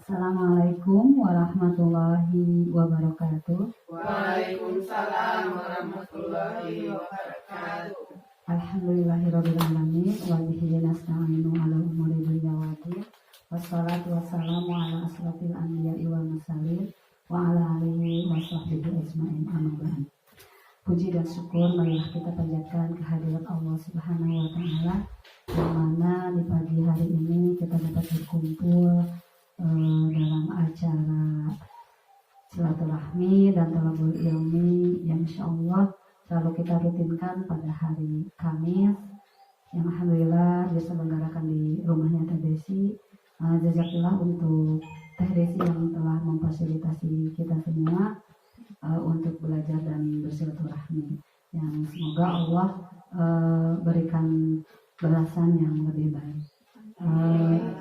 Assalamualaikum warahmatullahi wabarakatuh. Waalaikumsalam warahmatullahi wabarakatuh. Alhamdulillahirabbil alamin wa bihi nasta'inu ala umuri dunya waddin. Wassalatu wassalamu ala asrofil anbiya'i wal mursalin wa ala alihi wa sahbihi ajmain, amma ba'd. Puji dan syukur marilah kita panjatkan kehadirat Allah Subhanahu wa taala, di mana di pagi hari ini kita dapat berkumpul dalam acara silaturahmi dan talabul ilmi yang insyaallah selalu kita rutinkan pada hari Kamis, yang alhamdulillah diselenggarakan di rumahnya Teh Desi. Jazakallah untuk Teh Desi yang telah memfasilitasi kita semua untuk belajar dan bersilaturahmi, yang semoga Allah berikan balasan yang lebih baik.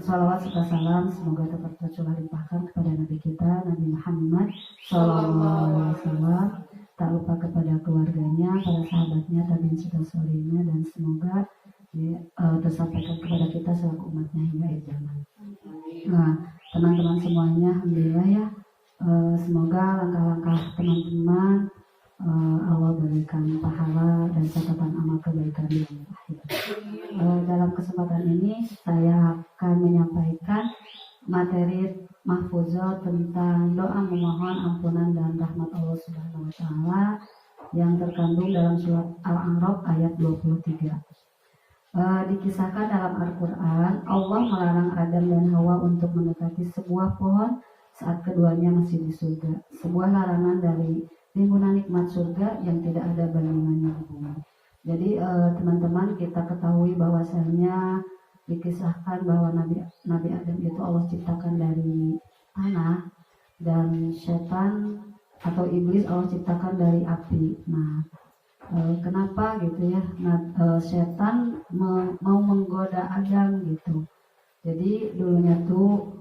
Salawat serta salam semoga tetap tercurah limpahkan kepada Nabi kita Nabi Muhammad SAW, tak lupa kepada keluarganya, para sahabatnya, tabi'in serta solihinnya, dan semoga tersampaikan kepada kita selaku umatnya hingga akhir zaman. Nah, teman-teman semuanya, alhamdulillah ya, semoga langkah-langkah teman-teman Allah berikan pahala dan catatan amal kebaikan di akhir. Dalam kesempatan ini saya akan menyampaikan materi mahfuzah tentang doa memohon ampunan dan rahmat Allah Subhanahu wa taala yang terkandung dalam surat Al-A'raf ayat 23. Dikisahkan dalam Al-Quran, Allah melarang Adam dan Hawa untuk mendekati sebuah pohon saat keduanya masih di surga. Sebuah larangan dari timbunan nikmat surga yang tidak ada bandingannya di bumi. Jadi teman-teman, kita ketahui bahwasanya dikisahkan bahwa Nabi Adam itu Allah ciptakan dari tanah, dan setan atau iblis Allah ciptakan dari api. Nah, kenapa gitu ya? Setan mau menggoda Adam gitu. Jadi dulunya tuh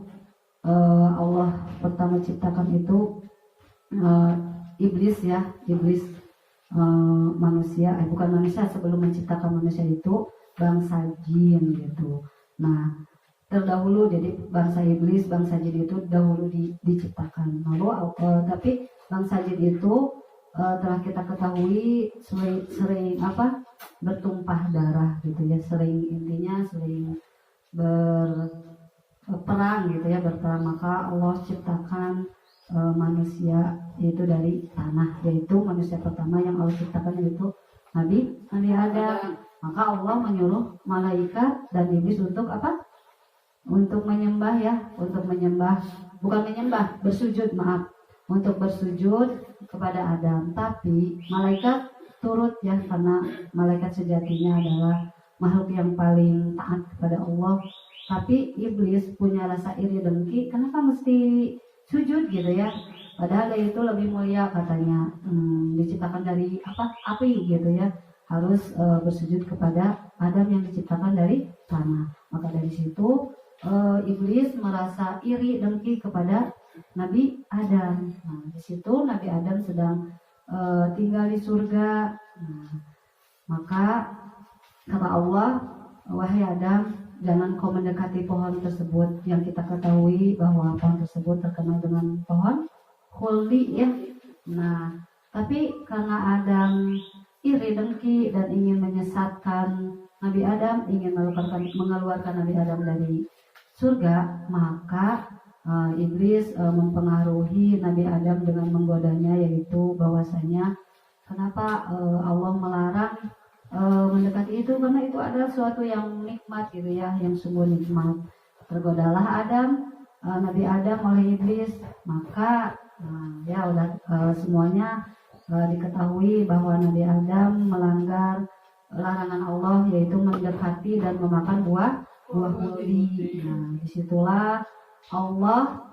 Allah pertama ciptakan itu iblis manusia, bukan manusia, sebelum menciptakan manusia itu bangsa jin gitu. Nah, terdahulu jadi bangsa iblis, bangsa jin itu dahulu diciptakan. Lalu tapi bangsa jin itu telah kita ketahui sering bertumpah darah gitu ya, sering berperang gitu ya, berperang. Maka Allah ciptakan manusia itu dari tanah, yaitu manusia pertama yang Allah ciptakan yaitu Nabi Adam. Maka Allah menyuruh malaikat dan iblis untuk apa? Untuk menyembah ya, bersujud, untuk bersujud kepada Adam. Tapi malaikat turut ya, karena malaikat sejatinya adalah makhluk yang paling taat kepada Allah. Tapi iblis punya rasa iri dengki, kenapa mesti sujud gitu ya, padahal itu lebih mulia katanya, diciptakan dari api gitu ya, harus bersujud kepada Adam yang diciptakan dari tanah. Maka dari situ iblis merasa iri dengki kepada Nabi Adam. Nah, di situ Nabi Adam sedang tinggal di surga. Nah, maka kata Allah, wahai Adam, jangan kau mendekati pohon tersebut, yang kita ketahui bahwa pohon tersebut terkenal dengan pohon khuldi ya. Nah, tapi karena Adam iri dengki dan ingin menyesatkan Nabi Adam, ingin mengeluarkan Nabi Adam dari surga, maka iblis mempengaruhi Nabi Adam dengan menggodanya, yaitu bahwasanya kenapa Allah melarang mendekati itu, karena itu adalah suatu yang nikmat gitu ya, yang sungguh nikmat. Tergodalah Nabi Adam oleh iblis, maka semuanya diketahui bahwa Nabi Adam melanggar larangan Allah, yaitu mendekati dan memakan buah khuldi. Nah, disitulah Allah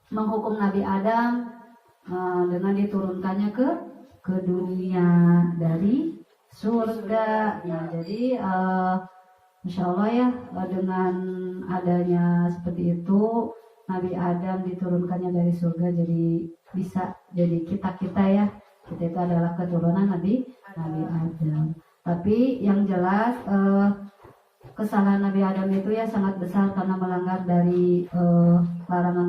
menghukum Nabi Adam dengan diturunkannya ke dunia dari surga. Nah, jadi Insya Allah ya, dengan adanya seperti itu, Nabi Adam diturunkannya dari surga, jadi bisa jadi kita ya, kita itu adalah keturunan Nabi Adam. Tapi yang jelas kesalahan Nabi Adam itu ya sangat besar karena melanggar dari larangan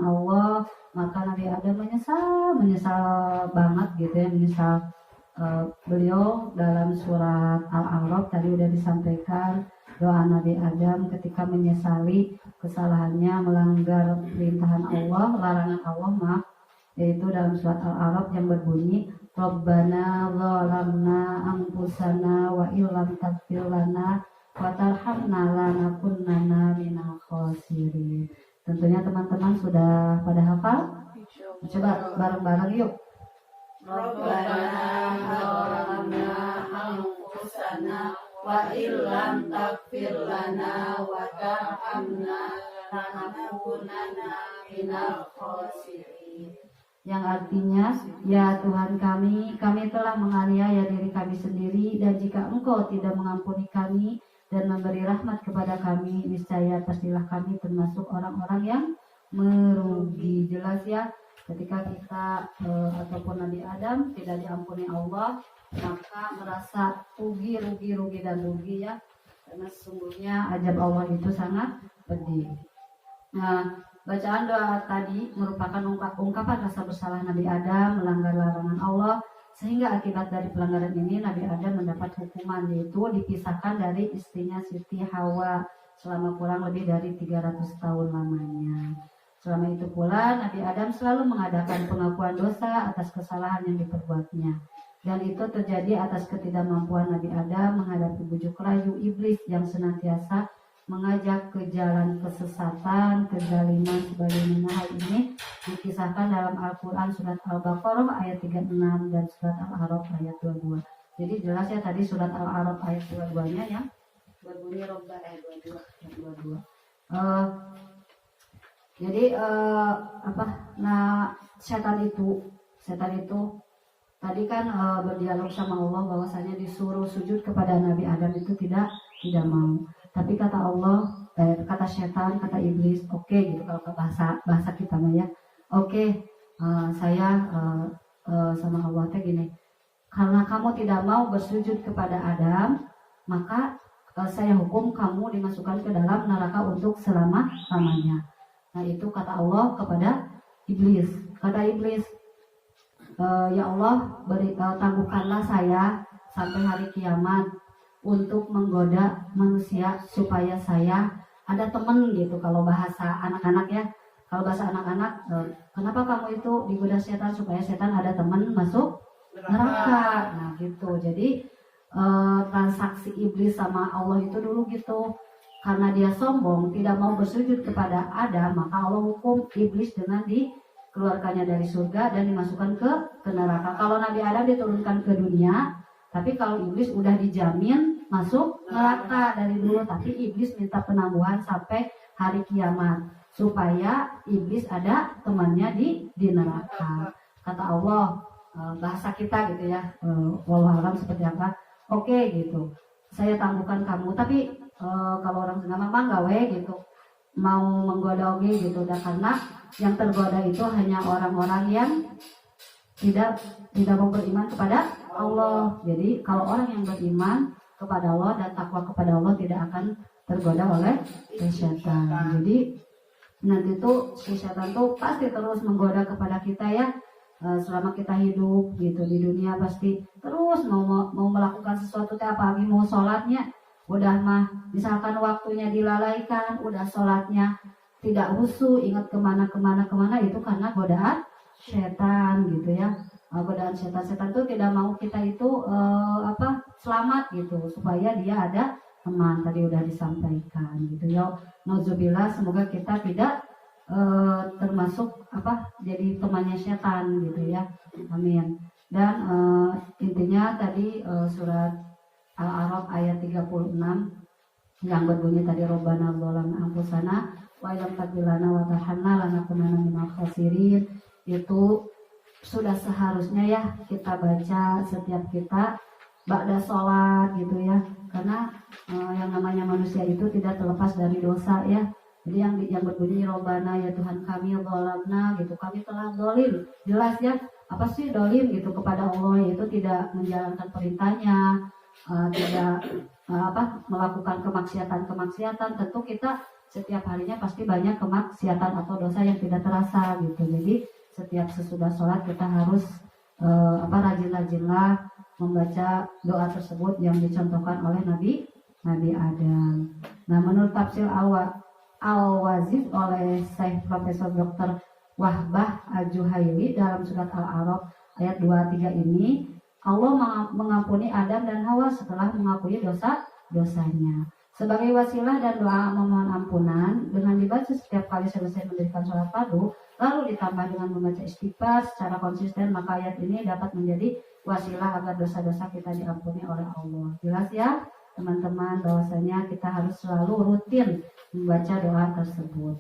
menyesal banget gitu ya, menyesal. Beliau dalam surat Al-A'raf tadi udah disampaikan doa Nabi Adam ketika menyesali kesalahannya melanggar perintahan Allah, larangan Allah, maaf, yaitu dalam surat Al-A'raf yang berbunyi Rabbana zalamna anfusana wa illam taghfir lana wa tarhamna lanakunanna minal khasirin. Tentunya teman-teman sudah pada hafal? Coba bareng-bareng yuk. Rabbana zalamna anfusana wa illam taghfir lana wa tarhamna lanakunanna minal khasirin. Yang artinya, ya Tuhan kami telah menganiaya diri kami sendiri, dan jika Engkau tidak mengampuni kami dan memberi rahmat kepada kami, niscaya pastilah kami termasuk orang-orang yang merugi. Jelas ya, ketika kita ataupun Nabi Adam tidak diampuni Allah, maka merasa rugi dan rugi ya, karena sesungguhnya azab Allah itu sangat pedih. Nah, bacaan doa tadi merupakan ungkapan rasa bersalah Nabi Adam melanggar larangan Allah, sehingga akibat dari pelanggaran ini Nabi Adam mendapat hukuman, yaitu dipisahkan dari istrinya Siti Hawa selama kurang lebih dari 300 tahun lamanya. Selama itu pula Nabi Adam selalu mengadakan pengakuan dosa atas kesalahan yang diperbuatnya, dan itu terjadi atas ketidakmampuan Nabi Adam menghadapi bujuk rayu iblis yang senantiasa mengajak ke jalan kesesatan, kezaliman. Sebagaimana hal ini dikisahkan dalam Al-Quran surat Al-Baqarah ayat 36 dan surat Al-A'raf ayat 22. Jadi jelas ya tadi surat Al-A'raf ayat 22-nya yang berbunyi Rabbana ayat 22. Jadi setan itu tadi kan berdialog sama Allah bahwasanya disuruh sujud kepada Nabi Adam itu tidak mau. Tapi kata Allah, kata setan, kata iblis, oke gitu kalau ke bahasa kita mah ya. Oke, saya sama Allah teh gini. Karena kamu tidak mau bersujud kepada Adam, maka saya hukum kamu dimasukkan ke dalam neraka untuk selama-lamanya. Nah, itu kata Allah kepada iblis. Kata iblis, ya Allah, tangguhkanlah saya sampai hari kiamat untuk menggoda manusia supaya saya ada teman gitu. Kalau bahasa anak-anak ya, kalau bahasa anak-anak, kenapa kamu itu digoda setan supaya setan ada teman masuk neraka. Nah gitu. Jadi transaksi iblis sama Allah itu dulu gitu. Karena dia sombong, tidak mau bersujud kepada Adam, maka Allah hukum iblis dengan dikeluarkannya dari surga dan dimasukkan ke neraka. Kalau Nabi Adam diturunkan ke dunia, tapi kalau iblis udah dijamin masuk neraka dari dulu, tapi iblis minta penangguhan sampai hari kiamat supaya iblis ada temannya di neraka. Kata Allah, bahasa kita gitu ya, wallahu alam seperti apa. Oke gitu, saya tangguhkan kamu, tapi kalau orang Sunda mah gawe gitu, mau menggoda oge gitu, dan karena yang tergoda itu hanya orang-orang yang tidak mau beriman kepada Allah. Jadi kalau orang yang beriman kepada Allah dan takwa kepada Allah tidak akan tergoda oleh setan. Jadi nanti tuh setan tuh pasti terus menggoda kepada kita ya, selama kita hidup gitu di dunia, pasti terus mau melakukan sesuatu teh, apalagi mau sholatnya udah mah misalkan waktunya dilalaikan, udah sholatnya tidak khusyuk, ingat kemana itu karena godaan setan gitu ya. Godaan setan itu tidak mau kita itu selamat gitu, supaya dia ada teman, tadi udah disampaikan gitu ya. Nauzubillah, semoga kita tidak termasuk jadi temannya setan gitu ya, amin. Dan intinya tadi surat Al-A'raf ayat 36 yang berbunyi tadi Rabbana zalamna anfusana wa illam taghfir lana wa tarhamna lanakunanna minal khasirin, itu sudah seharusnya ya kita baca setiap kita ba'da sholat gitu ya, karena yang namanya manusia itu tidak terlepas dari dosa ya. Jadi yang berbunyi Rabbana, ya Tuhan kami zalamna gitu, kami telah zalim, jelas ya, apa sih zalim gitu kepada Allah, yaitu tidak menjalankan perintahnya, tidak melakukan kemaksiatan. Tentu kita setiap harinya pasti banyak kemaksiatan atau dosa yang tidak terasa gitu. Jadi setiap sesudah sholat kita harus rajin-rajinlah membaca doa tersebut yang dicontohkan oleh Nabi Adam. Nah, menurut tafsir Al-Waziz oleh Syekh Profesor Dr. Wahbah Al-Juhaili dalam surat Al-A'raf ayat 23 ini, Allah mengampuni Adam dan Hawa setelah mengakui dosa-dosanya. Sebagai wasilah dan doa memohon ampunan dengan dibaca setiap kali selesai mendirikan sholat fardu, lalu ditambah dengan membaca istighfar secara konsisten, maka ayat ini dapat menjadi wasilah agar dosa-dosa kita diampuni oleh Allah. Jelas ya teman-teman bahwasanya kita harus selalu rutin membaca doa tersebut.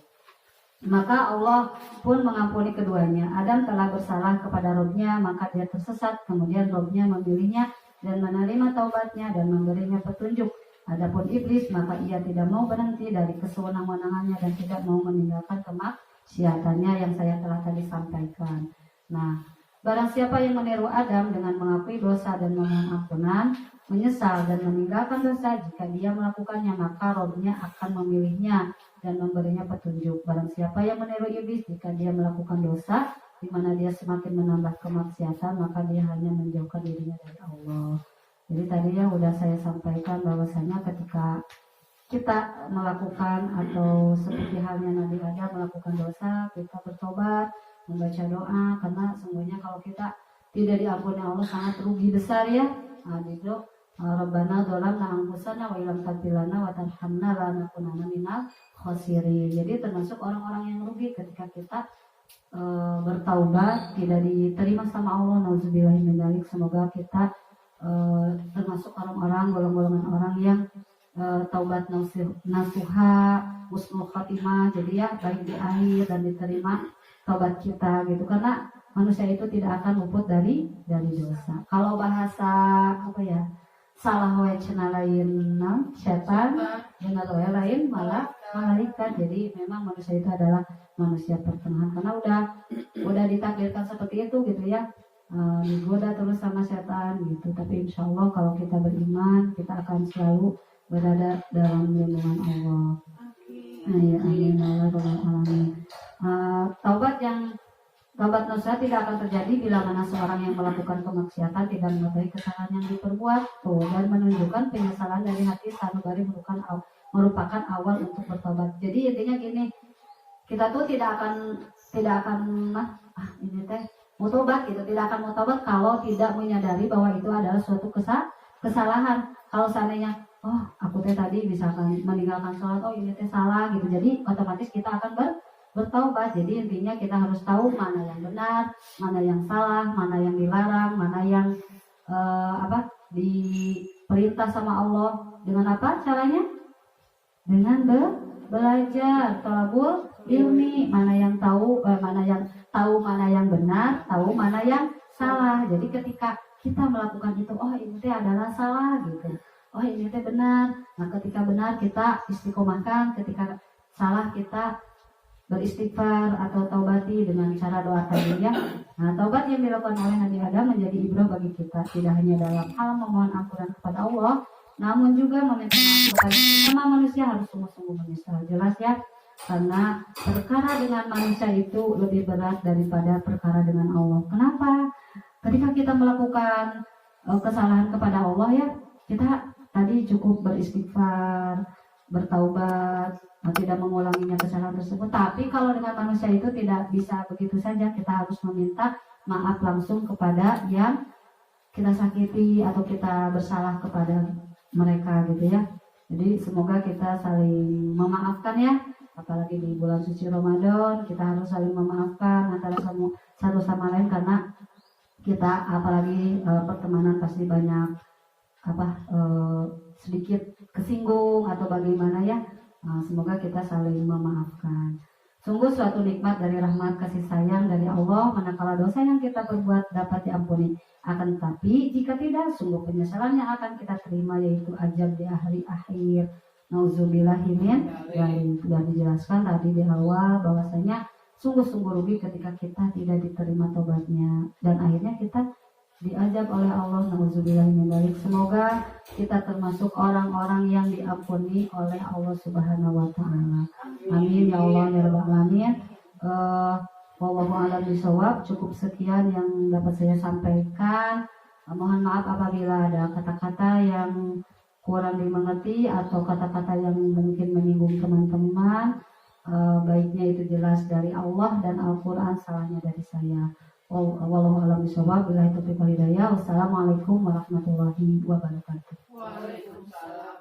Maka Allah pun mengampuni keduanya. Adam telah bersalah kepada Robnya, maka dia tersesat. Kemudian Robnya memilihnya dan menerima taubatnya dan memberinya petunjuk. Adapun iblis, maka ia tidak mau berhenti dari kesewenang-wenangannya dan tidak mau meninggalkan kemaksiatannya yang saya telah tadi sampaikan. Nah, barang siapa yang meniru Adam dengan mengakui dosa dan memohon ampunan, menyesal dan meninggalkan dosa, jika dia melakukannya, maka Robnya akan memilihnya dan memberinya petunjuk. Barang siapa yang meniru iblis, jika dia melakukan dosa, di mana dia semakin menambah kemaksiatan, maka dia hanya menjauhkan dirinya dari Allah. Jadi tadi yang udah saya sampaikan bahwasanya ketika kita melakukan atau seperti halnya Nabi Adam melakukan dosa, kita bertobat, membaca doa, karena sungguhnya kalau kita tidak diampuni Allah sangat rugi besar ya. Nah, itu Rabbana dzalamna anfusana wa illam taghfir lana wa tarhamna lanakunanna minal khasirin. Jadi termasuk orang-orang yang rugi ketika kita bertaubat tidak diterima sama Allah. Nauzubillahi min dzalik. Semoga kita termasuk orang-orang golongan orang yang taubat nasuha, husnul khatimah, jadi ya baik di akhir dan diterima taubat kita gitu, karena manusia itu tidak akan luput dari dosa. Kalau bahasa salah wae cenah lain setan, benar wae lain malah malaikat. Jadi memang manusia itu adalah manusia pertengahan, karena udah ditakdirkan seperti itu gitu ya. Digoda terus sama setan gitu. Tapi insya Allah kalau kita beriman, kita akan selalu berada dalam lindungan Allah. Amin. Alamin. Taubat nasuha tidak akan terjadi bila mana seorang yang melakukan kemaksiatan tidak mengetahui kesalahan yang diperbuat dan menunjukkan penyesalan dari hati sanubari merupakan awal untuk bertobat. Jadi intinya gini, kita tuh tidak akan mau tobat gitu, tidak akan mau tobat kalau tidak menyadari bahwa itu adalah suatu kesalahan. Kalau seandainya aku tadi misalkan meninggalkan sholat, ini salah gitu, jadi otomatis kita akan bertaubat. Jadi intinya kita harus tahu mana yang benar, mana yang salah, mana yang dilarang, mana yang diperintah sama Allah. Dengan apa caranya? Dengan belajar, thalabul ilmi, mana yang tahu mana yang benar, tahu mana yang salah. Jadi ketika kita melakukan itu, ini adalah salah gitu, ini benar. Nah, ketika benar kita istiqomahkan, ketika salah kita beristighfar atau taubati dengan cara doa tadi ya. Nah, taubat yang dilakukan oleh Nabi Adam menjadi ibrah bagi kita, tidak hanya dalam hal memohon ampunan kepada Allah, namun juga meminta maaf kepada sesama manusia, harus sungguh-sungguh menyesal. Jelas ya, karena perkara dengan manusia itu lebih berat daripada perkara dengan Allah. Kenapa? Ketika kita melakukan kesalahan kepada Allah ya, kita tadi cukup beristighfar, bertaubat, tidak mengulanginya kesalahan tersebut. Tapi kalau dengan manusia itu tidak bisa begitu saja, kita harus meminta maaf langsung kepada yang kita sakiti atau kita bersalah kepada mereka gitu ya. Jadi semoga kita saling memaafkan ya, apalagi di bulan suci Ramadan kita harus saling memaafkan antara satu sama lain, karena kita apalagi pertemanan pasti banyak sedikit kesinggung atau bagaimana ya. Semoga kita saling memaafkan. Sungguh suatu nikmat dari rahmat kasih sayang dari Allah manakala dosa yang kita perbuat dapat diampuni. Akan tetapi jika tidak, sungguh penyesalan yang akan kita terima yaitu azab di hari akhir. Nauzubillahi min dzalik. Sudah dijelaskan tadi di awal bahwasanya sungguh-sungguh rugi ketika kita tidak diterima tobatnya dan akhirnya kita diazab oleh Allah. Nauzubillahi min dzalik. Semoga kita termasuk orang-orang yang diampuni oleh Allah Subhanahu wa taala. Amin ya Allah ya rabbal alamin. Wallahu a'lam bishawab. Cukup sekian yang dapat saya sampaikan. Mohon maaf apabila ada kata-kata yang kurang dimengerti atau kata-kata yang mungkin menyinggung teman-teman. Baiknya itu jelas dari Allah dan Al-Quran, salahnya dari saya. Wallahu a'lam bishawab. Billahi taufiq wal hidayah. Wassalamualaikum warahmatullahi wabarakatuh. Waalaikumsalam.